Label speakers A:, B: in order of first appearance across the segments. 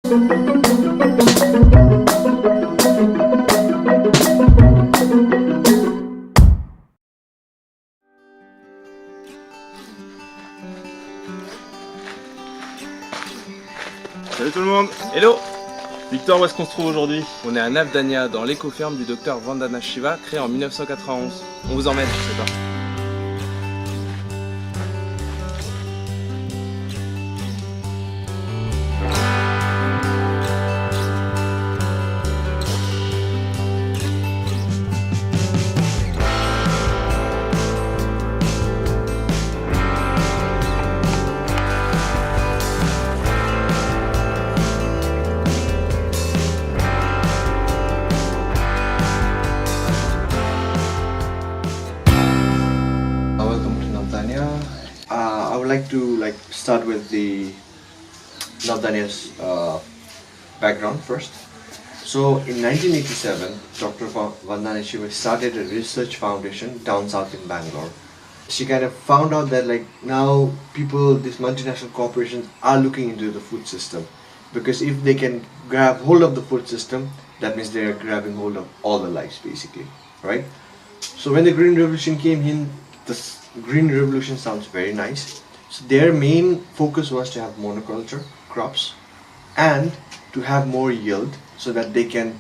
A: Salut tout le monde. Hello. Victor, où est-ce qu'on se trouve aujourd'hui? On est à Navdanya, dans l'éco-ferme du Docteur Vandana Shiva, créé en 1991. On vous emmène, je sais pas.
B: I would like to start with the Navdanya's background first. So in 1987, Doctor Vandana Shiva started a research foundation down south in Bangalore. She kind of found out that now people, these multinational corporations are looking into the food system, because if they can grab hold of the food system, that means they are grabbing hold of all the lives basically, right? So when the Green Revolution came in, the Green Revolution sounds very nice. So their main focus was to have monoculture crops and to have more yield so that they can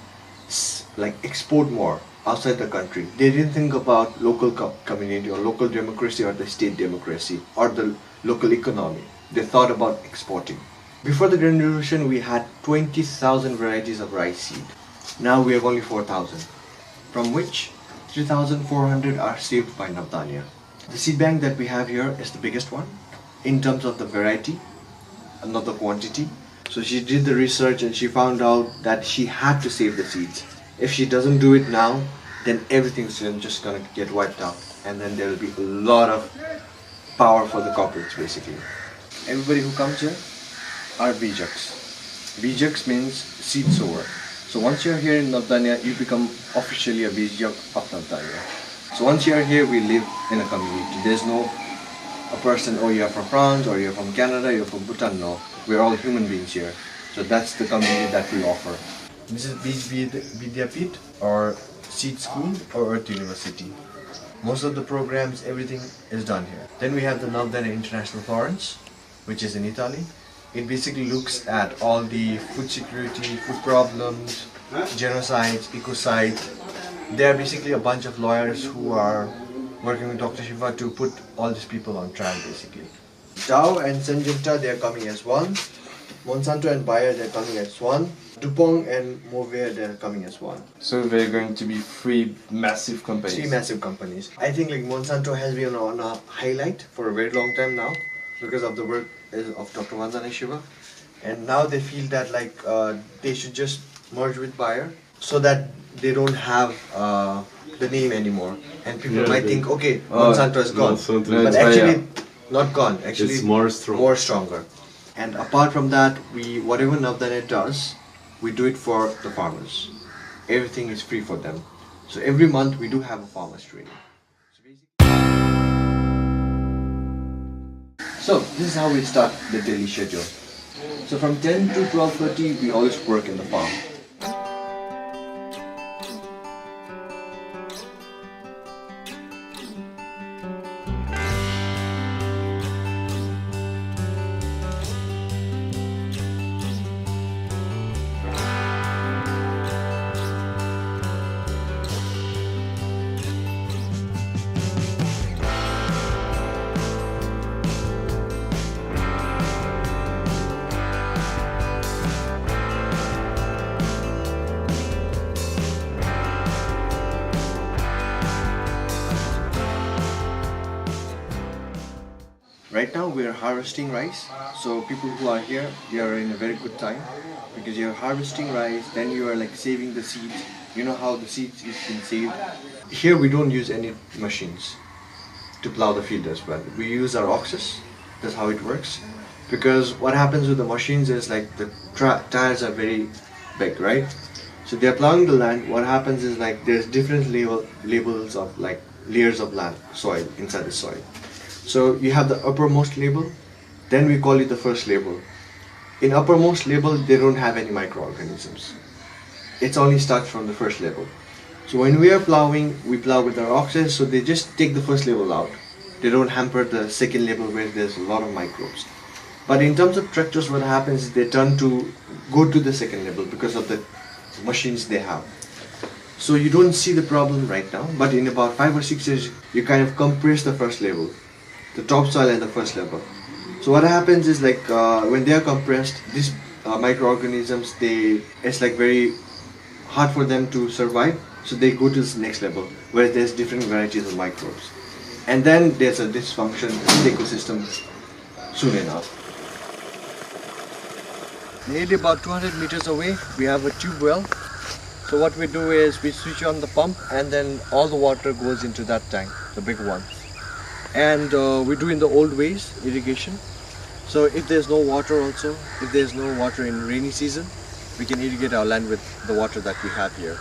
B: export more outside the country. They didn't think about local community or local democracy or the state democracy or the local economy. They thought about exporting. Before the Green Revolution, we had 20,000 varieties of rice seed. Now we have only 4,000, from which 3,400 are saved by Navdanya. The seed bank that we have here is the biggest one in terms of the variety and not the quantity. So she did the research and she found out that she had to save the seeds. If she doesn't do it now, then everything's just gonna get wiped out, and then there will be a lot of power for the corporates basically. Everybody who comes here are Bijaks. Bijaks means seed sower. So once you're here in Navdanya, you become officially a Bijak of Navdanya. So once you're here, we live in a community. There's no a person, oh you're from France or you're from Canada, you're from Bhutan. No, we're all human beings here. So that's the community that we offer. This is Bij Vidyapit or Seed School or Earth University. Most of the programs, everything is done here. Then we have the Navdanya International Florence, which is in Italy. It basically looks at all the food security, food problems, genocides, ecocide. They are basically a bunch of lawyers who are working with Dr. Shiva to put all these people on trial basically. Dow and Syngenta, they are coming as one. Monsanto and Bayer, they are coming as one. DuPont and Mover, they are coming as one.
A: So they're going to be three massive companies.
B: Three massive companies. I think Monsanto has been on a highlight for a very long time now because of the work of Dr. Vandana Shiva. And now they feel that they should just merge with Bayer so that they don't have the name anymore, and people might think, okay, Monsanto is gone, but actually not gone. Actually,
C: it's more
B: stronger. And apart from that, whatever Navdanya does, we do it for the farmers. Everything is free for them. So every month we do have a farmers training. So this is how we start the daily schedule. So from 10 to 12:30, we always work in the farm. Right now we are harvesting rice, so people who are here, they are in a very good time because you are harvesting rice, then you are saving the seeds. You know how the seeds is been saved. Here we don't use any machines to plow the field as well. We use our oxes. That's how it works. Because what happens with the machines is the tires are very big, right? So they are plowing the land. What happens is there's different labels of layers of land, soil inside the soil. So you have the uppermost label, then we call it the first label. In uppermost level, they don't have any microorganisms. It's only starts from the first level. So when we are plowing, we plow with our oxes, so they just take the first level out. They don't hamper the second level where there's a lot of microbes. But in terms of tractors, what happens is they turn to go to the second level because of the machines they have. So you don't see the problem right now, but in about 5 or 6 years, you kind of compress the first level, the topsoil and the first level. So what happens is like when they are compressed, these microorganisms, it's like very hard for them to survive. So they go to this next level where there's different varieties of microbes. And then there's a dysfunction in the ecosystem soon enough. Nearly about 200 meters away, we have a tube well. So what we do is we switch on the pump and then all the water goes into that tank, the big one. And we do in the old ways, irrigation. So if there's no water also, if there's no water in rainy season, we can irrigate our land with the water that we have here.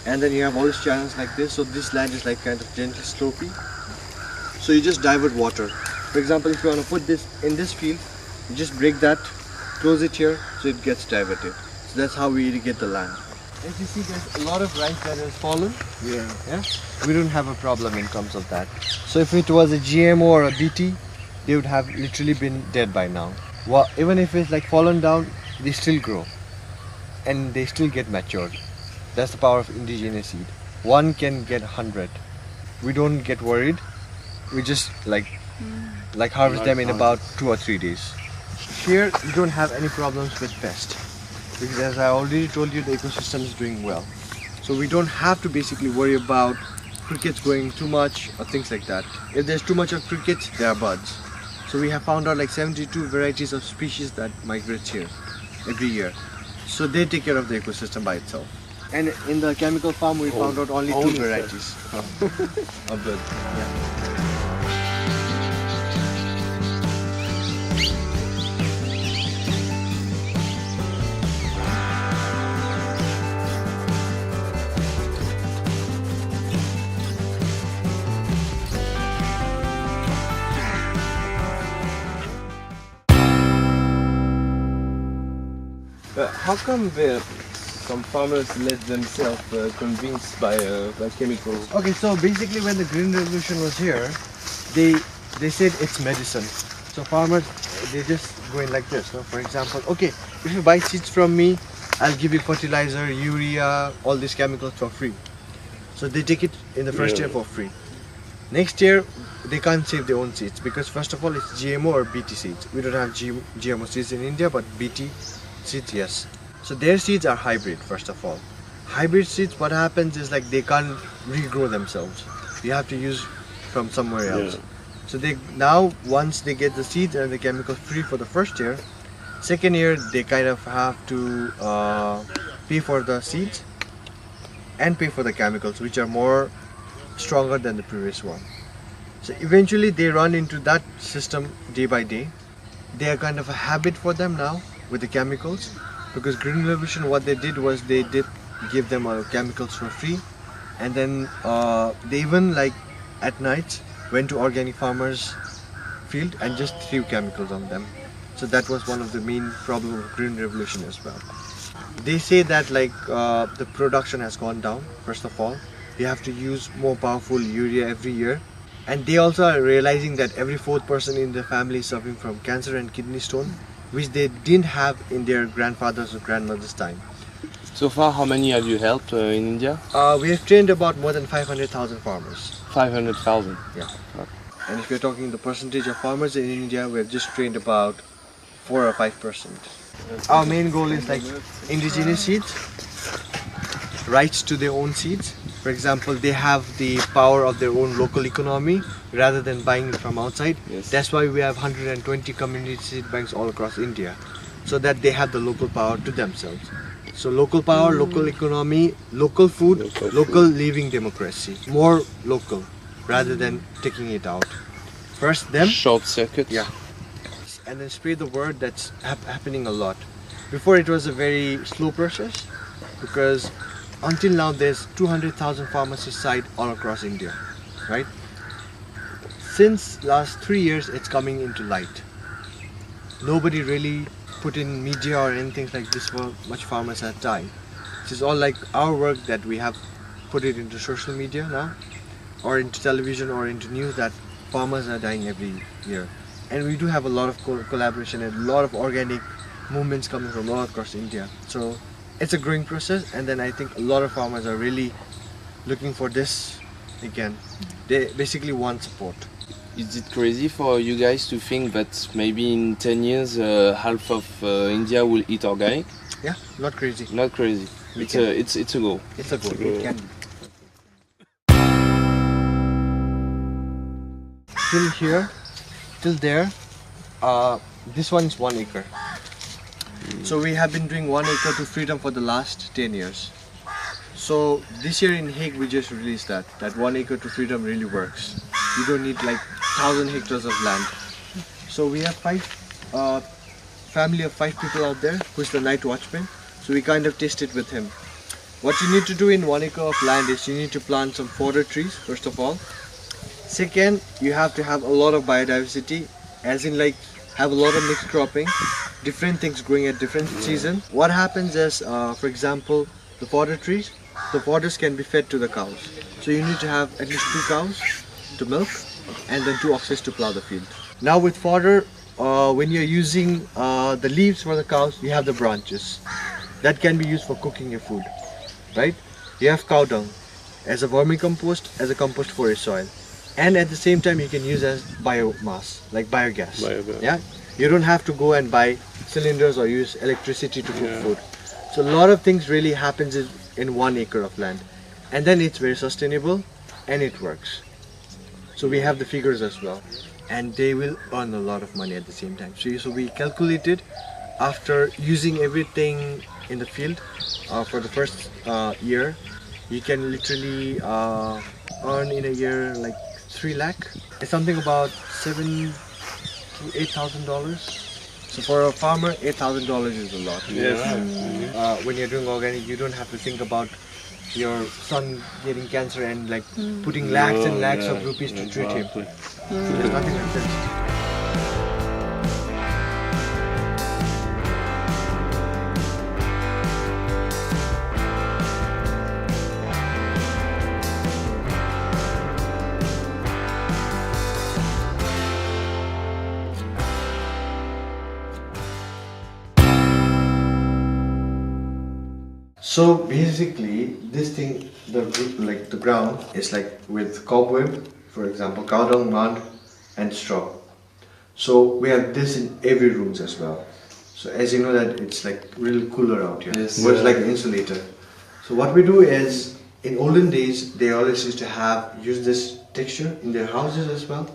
B: And then you have all these channels like this, so this land is like kind of gently slopey. So you just divert water. For example, if you want to put this in this field, you just break that, close it here, so it gets diverted. So that's how we irrigate the land. As you see, there's a lot of rice that has fallen. Yeah. We don't have a problem in terms of that. So if it was a GMO or a BT, they would have literally been dead by now. Well, even if it's like fallen down, they still grow. And they still get matured. That's the power of indigenous seed. One can get 100. We don't get worried. We just like harvest them in about 2 or 3 days. Here you don't have any problems with pests because as I already told you, the ecosystem is doing well. So we don't have to basically worry about crickets going too much or things like that. If there's too much of crickets, there are buds. So we have found out like 72 varieties of species that migrate here every year. So they take care of the ecosystem by itself. And in the chemical farm, we found out only 2 varieties of bird. Yeah. How come some farmers let themselves convinced by chemicals? Okay, so basically when the Green Revolution was here, they said it's medicine. So farmers, they just go in like this. So for example, okay, if you buy seeds from me, I'll give you fertilizer, urea, all these chemicals for free. So they take it in the first year for free. Next year, they can't save their own seeds because first of all, it's GMO or BT seeds. We don't have GMO seeds in India, but BT seeds, yes. So their seeds are hybrid, first of all. Hybrid seeds, what happens is like they can't regrow themselves. You have to use from somewhere else. Yeah. So they now, once they get the seeds and the chemicals free for the first year, second year they kind of have to pay for the seeds and pay for the chemicals, which are more stronger than the previous one. So eventually they run into that system day by day. They are kind of a habit for them now with the chemicals, because Green Revolution, what they did was they did give them chemicals for free, and then they even like at night went to organic farmers field and just threw chemicals on them. So that was one of the main problems of Green Revolution as well. They say that like the production has gone down. First of all, you have to use more powerful urea every year, and they also are realizing that every 4th person in the family is suffering from cancer and kidney stone, which they didn't have in their grandfathers or grandmothers' time.
A: So far, how many have you helped in India?
B: We have trained about more than 500,000 farmers.
A: 500,000?
B: Yeah. And if you're talking the percentage of farmers in India, we have just trained about 4 or 5%. Our main goal is like indigenous seeds, rights to their own seeds. For example, they have the power of their own local economy rather than buying it from outside.
A: Yes.
B: That's why we have 120 community seed banks all across India, so that they have the local power to themselves. So local power, local economy, local food, local living democracy. More local rather than taking it out. First them.
A: Short circuit.
B: Yeah. And then spread the word. That's happening a lot. Before it was a very slow process, because until now there's 200,000 pharmacists all across India, right? Since last 3 years it's coming into light. Nobody really put in media or anything like this, for much farmers have died. It is all like our work that we have put it into social media now, or into television or into news, that farmers are dying every year. And we do have a lot of collaboration and a lot of organic movements coming from all across India. So it's a growing process, and then I think a lot of farmers are really looking for this again. They basically want support.
C: Is it crazy for you guys to think that maybe in 10 years half of India will eat organic?
B: Yeah, not crazy.
C: Not crazy. It's a goal.
B: It's a goal. It can be. Till here, till there, this one is 1 acre. So we have been doing 1 acre to freedom for the last 10 years. So this year in Hague we just released that 1 acre to freedom really works. You don't need like 1,000 hectares of land. So we have family of 5 people out there who's the night watchman. So we kind of tested with him. What you need to do in 1 acre of land is you need to plant some fodder trees first of all. Second, you have to have a lot of biodiversity, as in like have a lot of mixed cropping, different things growing at different seasons. What happens is, for example, the fodder trees, the fodders can be fed to the cows. So you need to have at least 2 cows to milk and then 2 oxen to plow the field. Now with fodder, when you're using the leaves for the cows, you have the branches. That can be used for cooking your food, right? You have cow dung as a vermicompost, as a compost for your soil. And at the same time you can use as biomass, like biogas. Yeah, you don't have to go and buy cylinders or use electricity to cook food. So a lot of things really happens in 1 acre of land, and then it's very sustainable and it works. So we have the figures as well, and they will earn a lot of money at the same time. So we calculated after using everything in the field for the first year, you can literally earn in a year like 3 lakh. It's something about $7,000 to $8,000. So for a farmer, $8,000 is a lot.
C: Yes.
B: When you're doing organic, you don't have to think about your son getting cancer and like putting lakhs and lakhs of rupees to treat him. There's nothing like that. So basically, this thing, the ground is like with cobweb, for example, cow dung, mud, and straw. So we have this in every rooms as well. So as you know that it's like really cooler out here. Yes. It's like an insulator. So what we do is, in olden days, they always used to use this texture in their houses as well,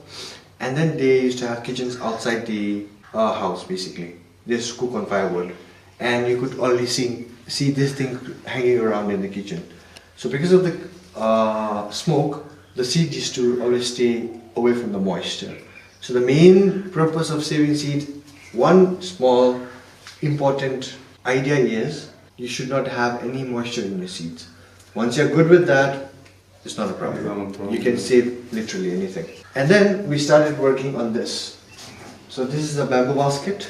B: and then they used to have kitchens outside the house. Basically, they used to cook on firewood, and you could only see this thing hanging around in the kitchen. So because of the smoke, the seed used to always stay away from the moisture. So the main purpose of saving seed, one small important idea is you should not have any moisture in your seeds. Once you're good with that, it's not a problem. You can save literally anything. And then we started working on this. So this is a bamboo basket,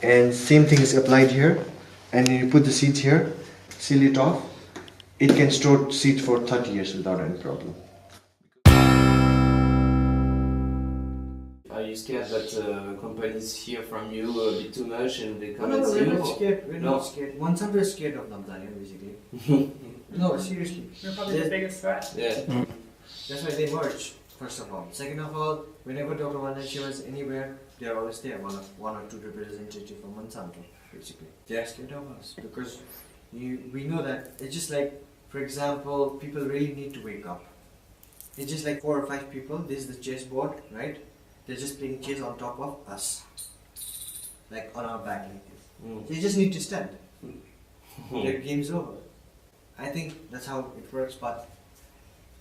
B: and same thing is applied here. And you put the seeds here, seal it off. It can store seeds for 30 years without any problem.
C: Are you scared that companies hear from you a bit too much and they come and see
D: we're
C: you?
D: not scared. We're not scared. Monsanto is scared of Navdanya, basically. No, seriously.
E: You're probably the biggest threat.
C: Yeah.
D: That's why they merge, first of all. Second of all, whenever Doctor Vandana Shiva is anywhere, they are always there, one or two representatives from Monsanto, basically. They are scared of us because we know that it's just like, for example, people really need to wake up. It's just like 4 or 5 people, this is the chessboard, right? They're just playing chess on top of us. Like on our back like this. They just need to stand. Their game's over. I think that's how it works, but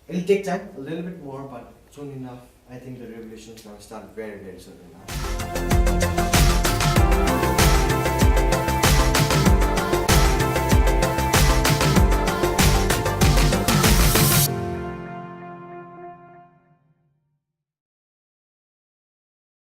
D: it'll take time, a little bit more, but soon enough, I think the revolution is going to start very, very soon enough.